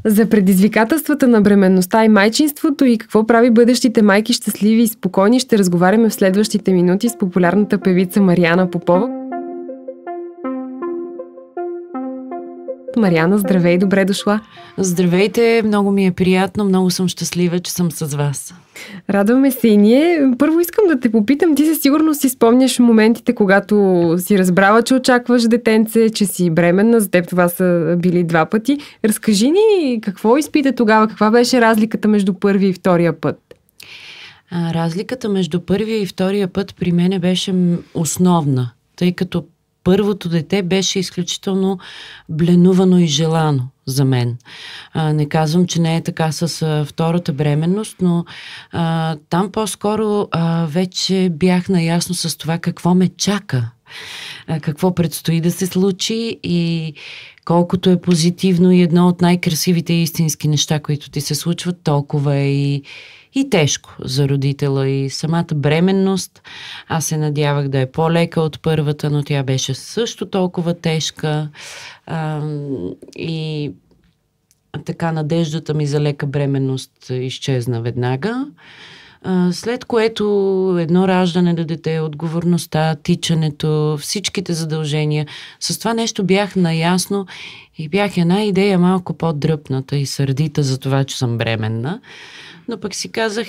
За предизвикателствата на бременността и майчинството и какво прави бъдещите майки щастливи и спокойни ще разговаряме в следващите минути с популярната певица Мариана Попова. Мариана, здравей, добре дошла. Здравейте, много ми е приятно, много съм щастлива, че съм с вас. Радваме се и ние. Първо искам да те попитам, ти със сигурност си спомняш моментите, когато си разбрала, че очакваш детенце, че си бременна, за теб това са били 2 пъти. Разкажи ни какво изпита тогава, каква беше разликата между първия и втория път? Разликата между първия и втория път при мене беше основна, тъй като първото дете беше изключително бленувано и желано за мен. Не казвам, че не е така с втората бременност, но там по-скоро вече бях наясно с това какво ме чака, какво предстои да се случи и колкото е позитивно и едно от най-красивите истински неща, които ти се случват, толкова е и тежко за родителя. И самата бременност, аз се надявах да е по-лека от първата, но тя беше също толкова тежка. И така надеждата ми за лека бременност изчезна веднага. След което едно раждане на дете, отговорността, тичането, всичките задължения. С това нещо бях наясно и бях една идея малко по-дръпната и сърдита за това, че съм бременна. Но пък си казах,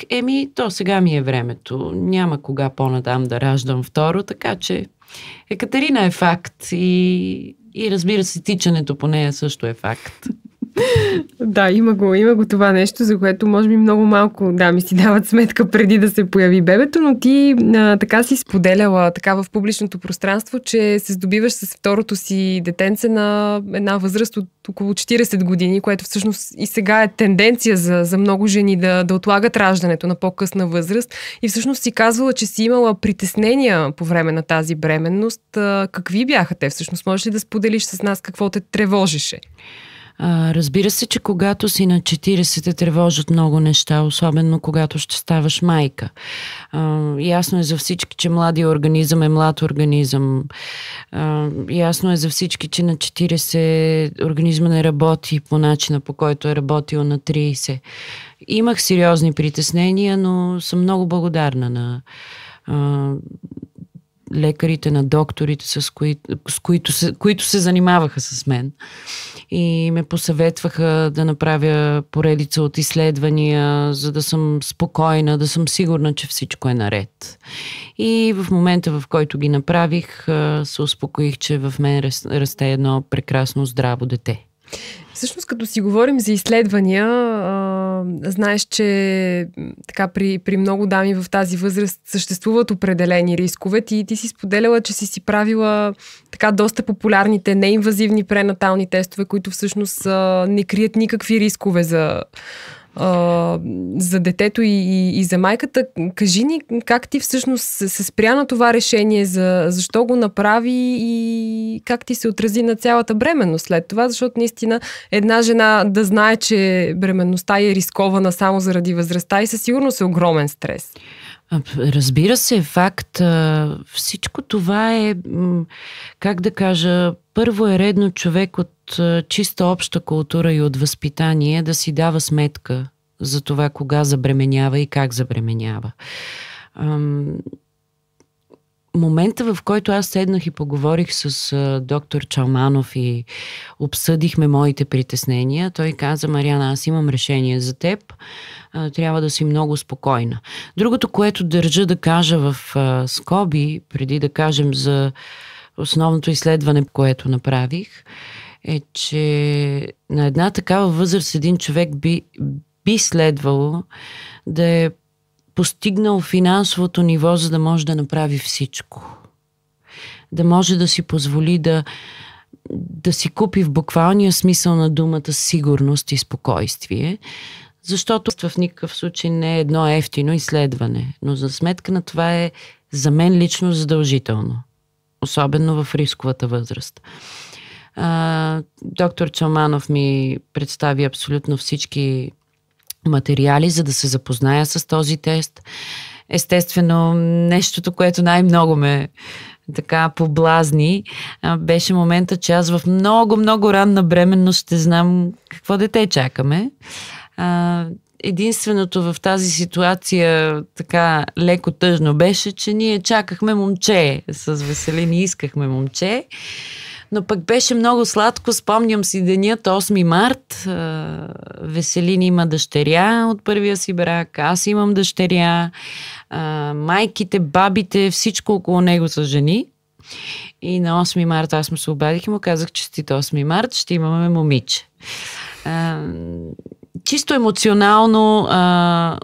то сега ми е времето. Няма кога по-натам да раждам второ, така че Екатерина е факт и разбира се, тичането по нея също е факт. Да, има го това нещо, за което може би много малко дами си дават сметка преди да се появи бебето, но ти така си споделяла така в публичното пространство, че се здобиваш с второто си детенце на една възраст от около 40 години, което всъщност и сега е тенденция за много жени да отлагат раждането на по-късна възраст. И всъщност си казвала, че си имала притеснения по време на тази бременност. Какви бяха те всъщност? Можеш ли да споделиш с нас какво те тревожеше? Разбира се, че когато си на 40 те тревожат много неща, особено когато ще ставаш майка. Ясно е за всички, че младия организъм е млад организъм. Ясно е за всички, че на 40 организма не работи по начина, по който е работил на 30. Имах сериозни притеснения, но съм много благодарна на лекарите, на докторите, които се занимаваха с мен и ме посъветваха да направя поредица от изследвания, за да съм спокойна, да съм сигурна, че всичко е наред. И в момента, в който ги направих, се успокоих, че в мен расте едно прекрасно здраво дете. Всъщност, като си говорим за изследвания, знаеш, че така при много дами в тази възраст съществуват определени рискове. Ти си споделяла, че си правила така доста популярните неинвазивни пренатални тестове, които всъщност не крият никакви рискове за детето и за майката. Кажи ни как ти всъщност се спря на това решение, защо го направи и как ти се отрази на цялата бременност след това, защото наистина една жена да знае, че бременността е рискована само заради възрастта и със сигурност е огромен стрес. Разбира се, факт. Всичко това е, как да кажа, първо е редно човек от чиста обща култура и от възпитание да си дава сметка за това кога забременява и как забременява. Момента, в който аз седнах и поговорих с доктор Чалманов и обсъдихме моите притеснения, той каза: Мариана, аз имам решение за теб, трябва да си много спокойна. Другото, което държа да кажа в скоби, преди да кажем за основното изследване, което направих, е, че на една такава възраст един човек би следвало да е постигнал финансовото ниво, за да може да направи всичко. Да може да си позволи да си купи в буквалния смисъл на думата сигурност и спокойствие, защото в никакъв случай не е едно ефтино изследване. Но за сметка на това е за мен лично задължително. Особено в рисковата възраст. Доктор Чалманов ми представи абсолютно всички материали, за да се запозная с този тест. Естествено, нещото, което най-много ме така поблазни, беше момента, че аз в много ранна бременност ще знам какво дете чакаме. Единственото в тази ситуация така леко тъжно беше, че ние чакахме момче. С Веселин искахме момче. Но пък беше много сладко. Спомням си денят 8 март. Веселин има дъщеря от първия си брак. Аз имам дъщеря. Майките, бабите, всичко около него са жени. И на 8 март аз му се обадих и му казах, честит 8 март, ще имаме момиче. Чисто емоционално,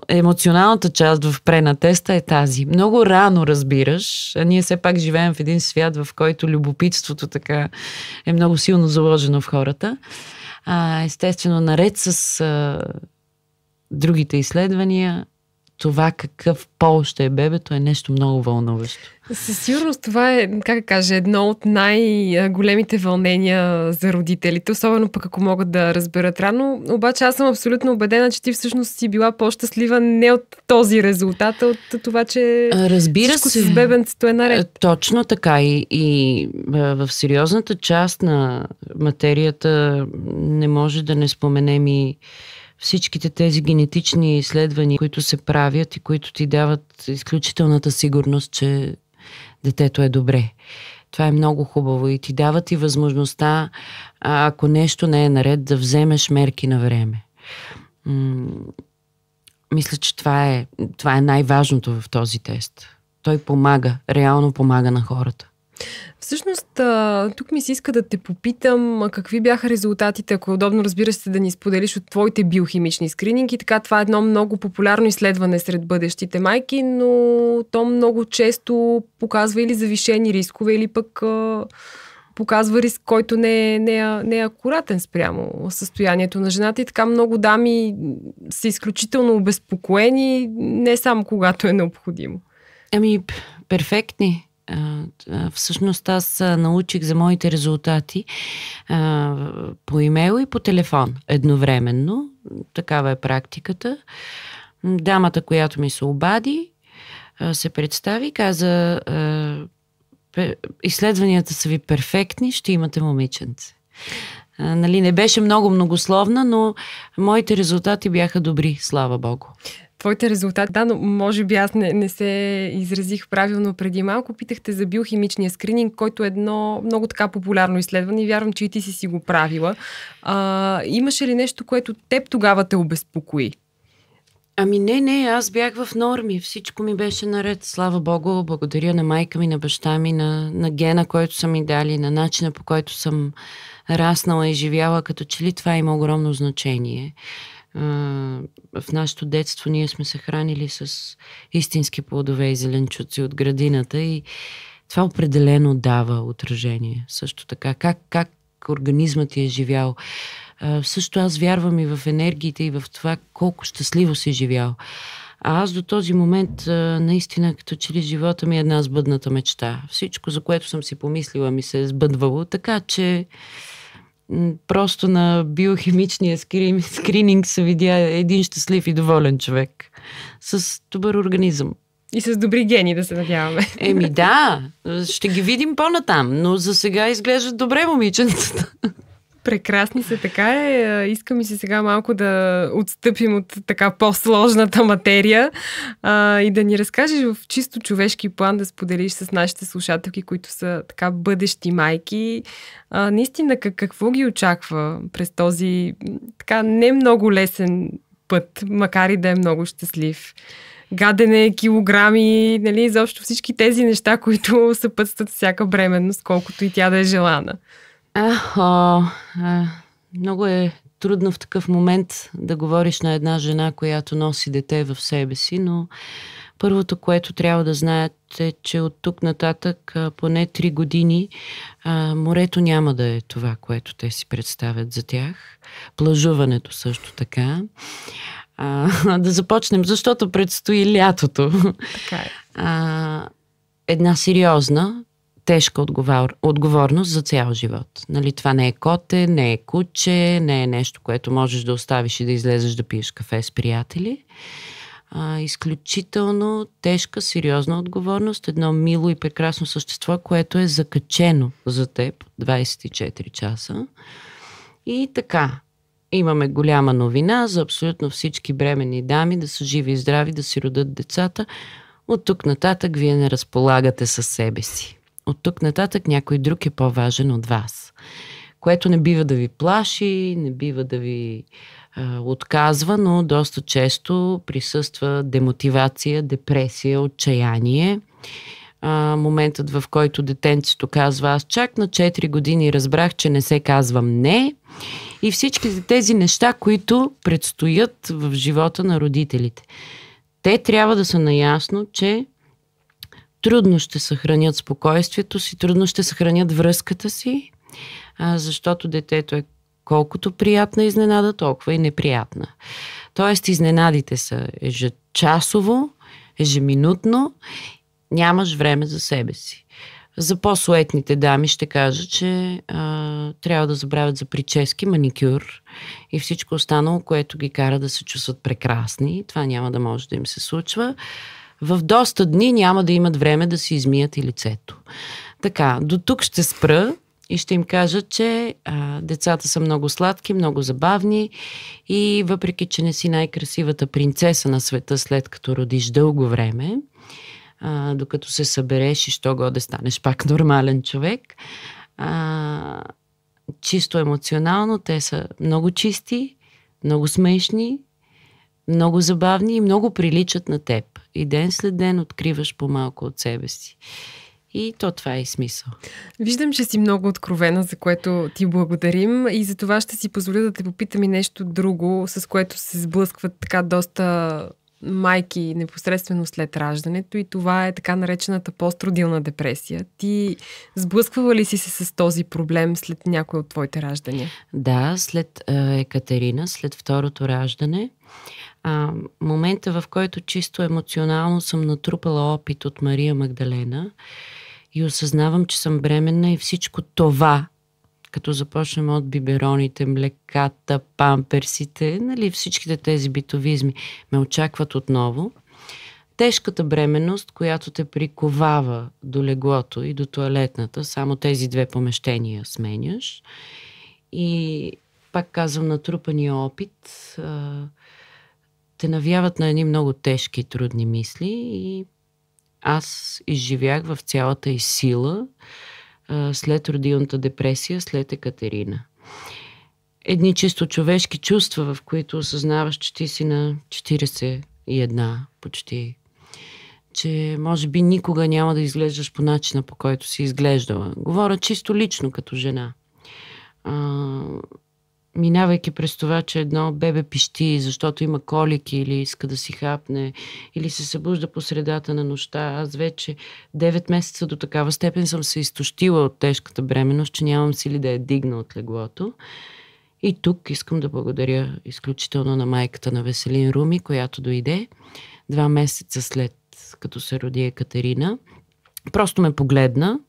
емоционалната част в пренатеста е тази. Много рано разбираш. Ние все пак живеем в един свят, в който любопитството така е много силно заложено в хората. Естествено, наред с другите изследвания, това какъв пол ще е бебето е нещо много вълнуващо. Със сигурност това е, как да кажа, едно от най-големите вълнения за родителите, особено пък ако могат да разберат рано. Обаче аз съм абсолютно убедена, че ти всъщност си била по-щастлива не от този резултат, а от това, че всичко с бебенцето е наред. Точно така и в сериозната част на материята не може да не споменем и всичките тези генетични изследвания, които се правят и които ти дават изключителната сигурност, че детето е добре. Това е много хубаво и ти дават и възможността, ако нещо не е наред, да вземеш мерки на време. Мисля, че това е най-важното в този тест. Той помага, реално помага на хората. Всъщност, тук ми се иска да те попитам какви бяха резултатите, ако е удобно, разбира се, да ни споделиш от твоите биохимични скрининги. Така, това е едно много популярно изследване сред бъдещите майки, но то много често показва или завишени рискове, или пък показва риск, който не е акуратен спрямо състоянието на жената. И така много дами са изключително обезпокоени, не само когато е необходимо. Перфектни. Всъщност аз научих за моите резултати по имейл и по телефон едновременно. Такава е практиката. Дамата, която ми се обади, се представи и каза: изследванията са ви перфектни, ще имате момиченце. Не беше много многословна, но моите резултати бяха добри, слава Богу. Твоите резултати, да, но може би аз не се изразих правилно преди малко. Питахте за биохимичния скрининг, който е едно много така популярно изследване и вярвам, че и ти си го правила. Имаше ли нещо, което теб тогава те обезпокои? Не, аз бях в норми. Всичко ми беше наред, слава Богу. Благодаря на майка ми, на баща ми, на гена, който са ми дали, на начина, по който съм раснала и живяла, като че ли това има огромно значение. В нашето детство ние сме се хранили с истински плодове и зеленчуци от градината и това определено дава отражение. Също така, как организмът ти е живял. Също аз вярвам и в енергиите и в това колко щастливо си живял. А аз до този момент наистина като че ли живота ми е една сбъдната мечта. Всичко, за което съм си помислила, ми се е сбъдвало, така че просто на биохимичния скрининг се видя един щастлив и доволен човек. С добър организъм. И с добри гени, да се надяваме. Да, ще ги видим по-натам, но за сега изглеждат добре момиченцата. Прекрасни са, така е. Иска ми се сега малко да отстъпим от така по-сложната материя и да ни разкажеш в чисто човешки план, да споделиш с нашите слушателки, които са така бъдещи майки. Наистина, какво ги очаква през този така не много лесен път, макар и да е много щастлив? Гадене, килограми, изобщо всички тези неща, които съпътстват всяка бременност, колкото и тя да е желана. Много е трудно в такъв момент да говориш на една жена, която носи дете в себе си, но първото, което трябва да знаят е, че от тук нататък поне 3 години морето няма да е това, което те си представят за тях. Плажуването също така. Да започнем, защото предстои лятото. Така е. Една сериозна, тежка отговорност за цял живот. Това не е коте, не е куче, не е нещо, което можеш да оставиш и да излезеш да пиеш кафе с приятели. изключително тежка, сериозна отговорност, едно мило и прекрасно същество, което е закачено за теб 24 часа. И така, имаме голяма новина за абсолютно всички бременни дами да са живи и здрави, да си родят децата. От тук нататък вие не разполагате със себе си. От тук нататък някой друг е по-важен от вас. Което не бива да ви плаши, не бива да ви отказва, но доста често присъства демотивация, депресия, отчаяние. Моментът, в който детенцето казва: аз чак на 4 години разбрах, че не се казвам не. И всички тези неща, които предстоят в живота на родителите. Те трябва да са наясно, че трудно ще съхранят спокойствието си, трудно ще съхранят връзката си, защото детето е колкото приятна изненада, толкова и неприятна. Тоест изненадите са ежечасово, ежеминутно, нямаш време за себе си. За по-суетните дами ще кажа, че трябва да забравят за прически, маникюр и всичко останало, което ги кара да се чувстват прекрасни. Това няма да може да им се случва. В доста дни няма да имат време да си измият и лицето. Така, до тук ще спра и ще им кажа, че децата са много сладки, много забавни и въпреки, че не си най-красивата принцеса на света, след като родиш дълго време, докато се събереш и що го да станеш пак нормален човек, чисто емоционално те са много чисти, много смешни, много забавни и много приличат на теб. И ден след ден откриваш по-малко от себе си. И това е и смисъл. Виждам, че си много откровена, за което ти благодарим, и за това ще си позволя да те попитам и нещо друго, с което се сблъскват така доста майки непосредствено след раждането, и това е така наречената постродилна депресия. Ти сблъсквала ли си се с този проблем след някой от твоите раждания? Да, след Екатерина, след второто раждане, момента, в който чисто емоционално съм натрупала опит от Мария Магдалена и осъзнавам, че съм бременна, и всичко това, като започнем от бибероните, млеката, памперсите, нали, всичките тези битовизми ме очакват отново. Тежката бременност, която те приковава до леглото и до тоалетната, само тези две помещения сменяш. И пак казвам, натрупания опит те навяват на едни много тежки и трудни мисли, и аз изживях в цялата й сила след родилната депресия, след Екатерина. Едни чисто човешки чувства, в които осъзнаваш, че ти си на 41 почти. Че може би никога няма да изглеждаш по начина, по който си изглеждала. Говоря чисто лично като жена. Минавайки през това, че едно бебе пищи, защото има колики или иска да си хапне, или се събужда по средата на нощта. Аз вече 9 месеца до такава степен съм се изтощила от тежката бременност, че нямам сили да я дигна от леглото. И тук искам да благодаря изключително на майката на Веселин Руми, която дойде 2 месеца след като се роди Екатерина. Просто ме погледна.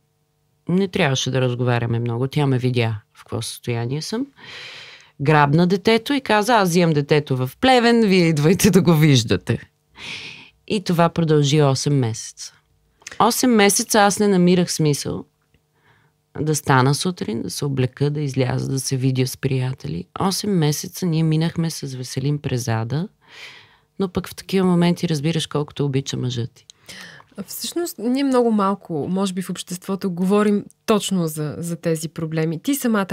Не трябваше да разговаряме много. Тя ме видя в какво състояние съм. Грабна детето и каза: аз взимам детето в Плевен, вие идвайте да го виждате. И това продължи 8 месеца. 8 месеца аз не намирах смисъл да стана сутрин, да се облека, да изляза, да се видя с приятели. 8 месеца ние минахме с Веселин през ада, но пък в такива моменти разбираш колкото обича мъжът ти. Всъщност, ние много малко, може би в обществото, говорим точно за тези проблеми. Ти самата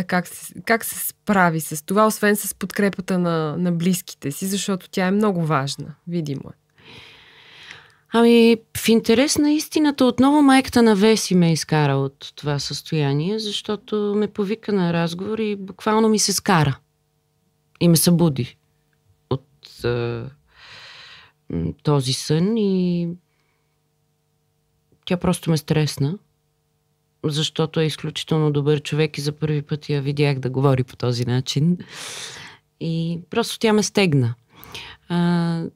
как се справи с това, освен с подкрепата на близките си, защото тя е много важна, видимо е. Ами, в интерес на истината, отново майката на Веси ме изкара от това състояние, защото ме повика на разговор и буквално ми се скара. И ме събуди от този сън, и тя просто ме стресна, защото е изключително добър човек и за първи път я видях да говори по този начин. И просто тя ме стегна.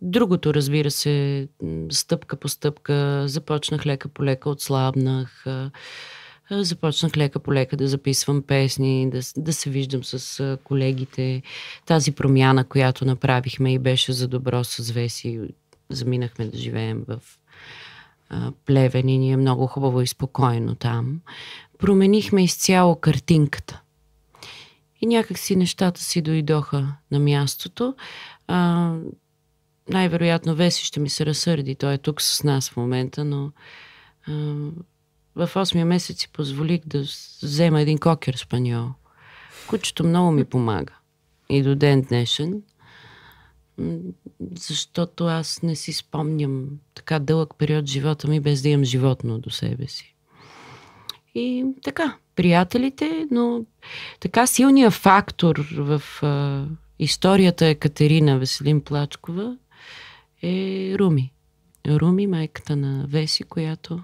Другото, разбира се, стъпка по стъпка, започнах лека по лека, отслабнах, започнах лека по лека да записвам песни, да се виждам с колегите. Тази промяна, която направихме и беше за добро с Веси, заминахме да живеем в Плевен и ни е много хубаво и спокойно там. Променихме изцяло картинката. И някак си нещата си дойдоха на мястото. Най-вероятно Веси ще ми се разсърди. Той е тук с нас в момента, но в 8-я месец си позволих да взема един кокер спаньол. Кучето много ми помага. И до ден днешен. Защото аз не си спомням така дълъг период в живота ми, без да имам животно до себе си. И така, приятелите, но така силният фактор в историята Екатерина Веселин Плачкова е Руми. Руми, майката на Веси, която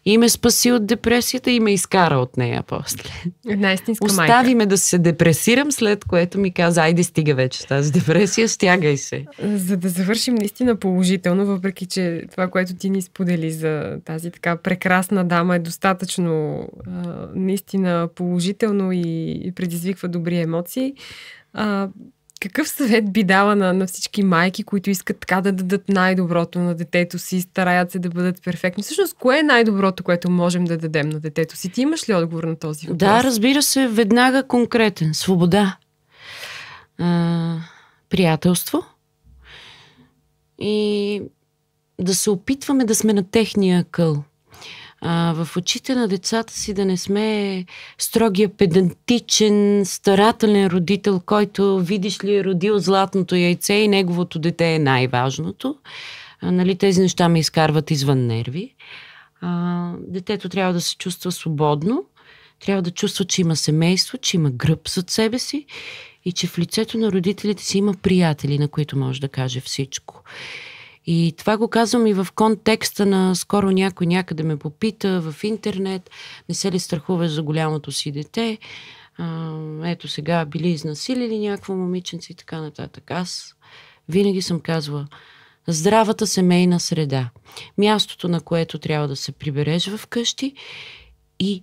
и ме спаси от депресията и ме изкара от нея после. Една истинска майка. Остави ме да се депресирам, след което ми каза, айде стига вече с тази депресия, стягай се. За да завършим наистина положително, въпреки че това, което ти ни сподели за тази така прекрасна дама е достатъчно наистина положително и предизвиква добри емоции. Какъв съвет би дала на всички майки, които искат така да дадат най-доброто на детето си, стараят се да бъдат перфектни? Всъщност, кое е най-доброто, което можем да дадем на детето си? Ти имаш ли отговор на този въпрос? Да, разбира се, веднага конкретен. Свобода. Приятелство. И да се опитваме да сме на техния акъл. В очите на децата си да не сме строгия, педантичен, старателен родител, който, видиш ли, е родил златното яйце и неговото дете е най-важното. Нали, тези неща ме изкарват извън нерви. Детето трябва да се чувства свободно, трябва да чувства, че има семейство, че има гръб зад себе си и че в лицето на родителите си има приятели, на които може да каже всичко. И това го казвам и в контекста на скоро някой някъде ме попита в интернет, не се ли страхуваш за голямото си дете, ето сега били изнасилили някакво момиченце и така нататък. Аз винаги съм казвала, здравата семейна среда, мястото, на което трябва да се прибереш вкъщи и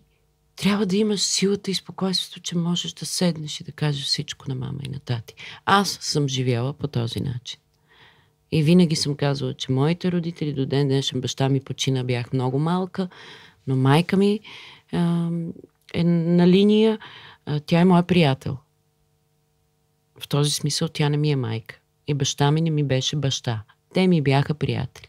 трябва да имаш силата и спокойствието, че можеш да седнеш и да кажеш всичко на мама и на тати. Аз съм живяла по този начин. И винаги съм казвала, че моите родители до ден днешен, баща ми почина, бях много малка, но майка ми е на линия, тя е моя приятел. В този смисъл тя не ми е майка. И баща ми не ми беше баща. Те ми бяха приятели.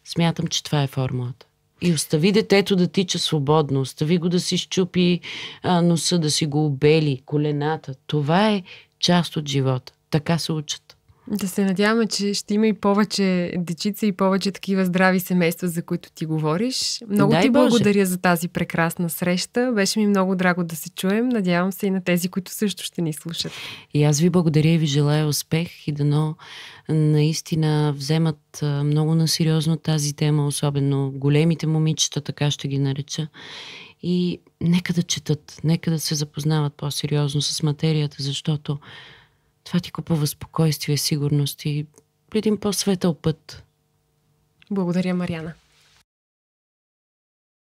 Смятам, че това е формулата. И остави детето да тича свободно, остави го да си щупи носа, да си го обели, колената. Това е част от живота. Така се учат. Да се надяваме, че ще има и повече дечица и повече такива здрави семейства, за които ти говориш. Много ти благодаря за тази прекрасна среща. Беше ми много драго да се чуем. Надявам се и на тези, които също ще ни слушат. И аз ви благодаря и ви желая успех и дано наистина вземат много насериозно тази тема, особено големите момичета, така ще ги нареча. И нека да четат, нека да се запознават по-сериозно с материята, защото това ти купува спокойствие, сигурност и един по-светъл път. Благодаря, Мариана.